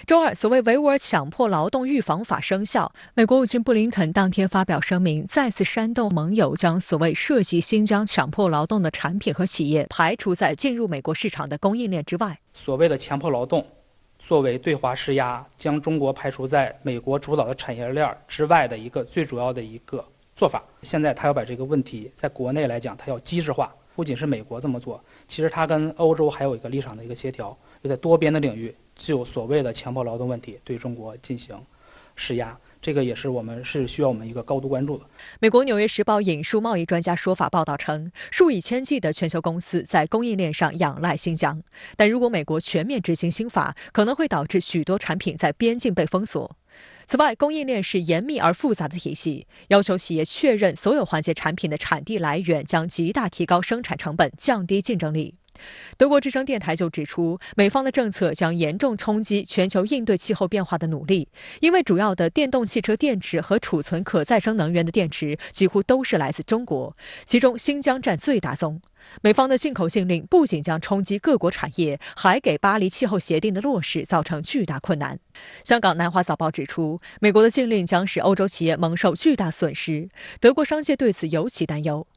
周二，所谓维吾尔强迫劳动预防法生效，美国国务卿布林肯当天发表声明，再次煽动盟友将所谓涉及新疆强迫劳动的产品和企业排除在进入美国市场的供应链之外。所谓的强迫劳动，作为对华施压，将中国排除在美国主导的产业链之外的一个最主要的一个做法。现在他要把这个问题在国内来讲，他要机制化。不仅是美国这么做，其实他跟欧洲还有一个立场的一个协调，就在多边的领域就所谓的强迫劳动问题对中国进行施压，这个也是需要我们一个高度关注的。美国《纽约时报》引述贸易专家说法报道称，数以千计的全球公司在供应链上仰赖新疆，但如果美国全面执行新法，可能会导致许多产品在边境被封锁。此外，供应链是严密而复杂的体系，要求企业确认所有环节产品的产地来源，将极大提高生产成本，降低竞争力。德国之声电台就指出，美方的政策将严重冲击全球应对气候变化的努力，因为主要的电动汽车电池和储存可再生能源的电池几乎都是来自中国，其中新疆占最大宗。美方的进口禁令不仅将冲击各国产业，还给巴黎气候协定的落实造成巨大困难。香港南华早报指出，美国的禁令将使欧洲企业蒙受巨大损失，德国商界对此尤其担忧。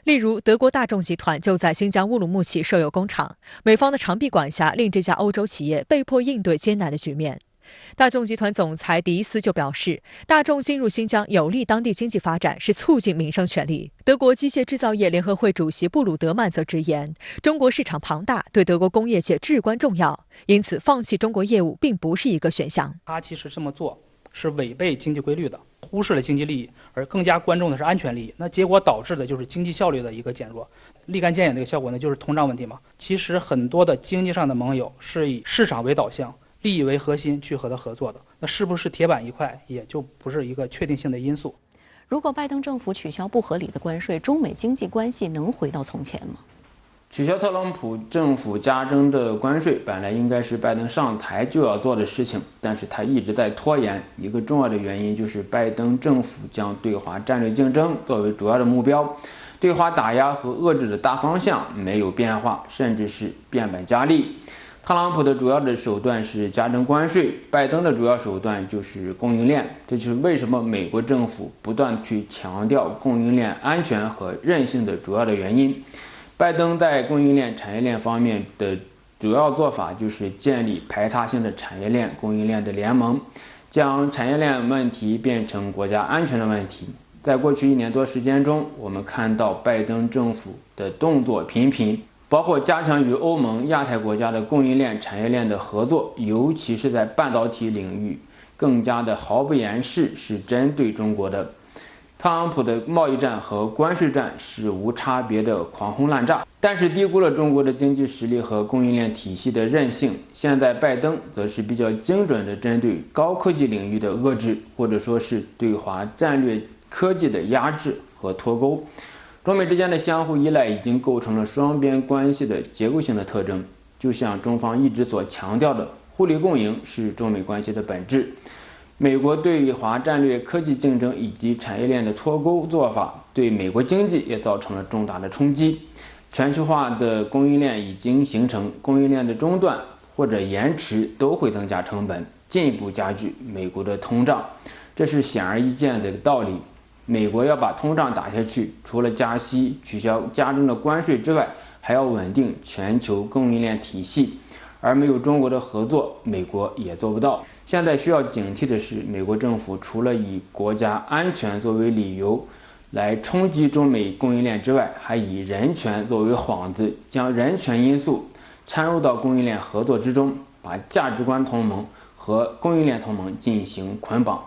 例如，德国大众集团就在新疆乌鲁木齐设有工厂，美方的长臂管辖令这家欧洲企业被迫应对艰难的局面。大众集团总裁迪斯就表示，大众进入新疆有利当地经济发展，是促进民生权利。德国机械制造业联合会主席布鲁德曼则直言，中国市场庞大，对德国工业界至关重要，因此放弃中国业务并不是一个选项。他其实这么做是违背经济规律的，忽视了经济利益，而更加关注的是安全利益。那结果导致的就是经济效率的一个减弱，立竿见影的一个效果呢，就是通胀问题嘛。其实很多的经济上的盟友是以市场为导向，利益为核心去和他合作的，那是不是铁板一块，也就不是一个确定性的因素。如果拜登政府取消不合理的关税，中美经济关系能回到从前吗？取消特朗普政府加征的关税，本来应该是拜登上台就要做的事情，但是他一直在拖延。一个重要的原因就是拜登政府将对华战略竞争作为主要的目标，对华打压和遏制的大方向没有变化，甚至是变本加厉。特朗普的主要的手段是加征关税，拜登的主要手段就是供应链。这就是为什么美国政府不断去强调供应链安全和韧性的主要的原因。拜登在供应链产业链方面的主要做法就是建立排他性的产业链供应链的联盟，将产业链问题变成国家安全的问题。在过去1年多时间中，我们看到拜登政府的动作频频，包括加强与欧盟、亚太国家的供应链产业链的合作，尤其是在半导体领域，更加的毫不掩饰是针对中国的。特朗普的贸易战和关税战是无差别的狂轰滥炸，但是低估了中国的经济实力和供应链体系的韧性。现在拜登则是比较精准的针对高科技领域的遏制，或者说是对华战略科技的压制和脱钩。中美之间的相互依赖已经构成了双边关系的结构性的特征，就像中方一直所强调的，互利共赢是中美关系的本质。美国对华战略科技竞争以及产业链的脱钩做法，对美国经济也造成了重大的冲击。全球化的供应链已经形成，供应链的中断或者延迟都会增加成本，进一步加剧美国的通胀，这是显而易见的道理。美国要把通胀打下去，除了加息、取消加征的关税之外，还要稳定全球供应链体系，而没有中国的合作，美国也做不到。现在需要警惕的是，美国政府除了以国家安全作为理由来冲击中美供应链之外，还以人权作为幌子，将人权因素掺入到供应链合作之中，把价值观同盟和供应链同盟进行捆绑。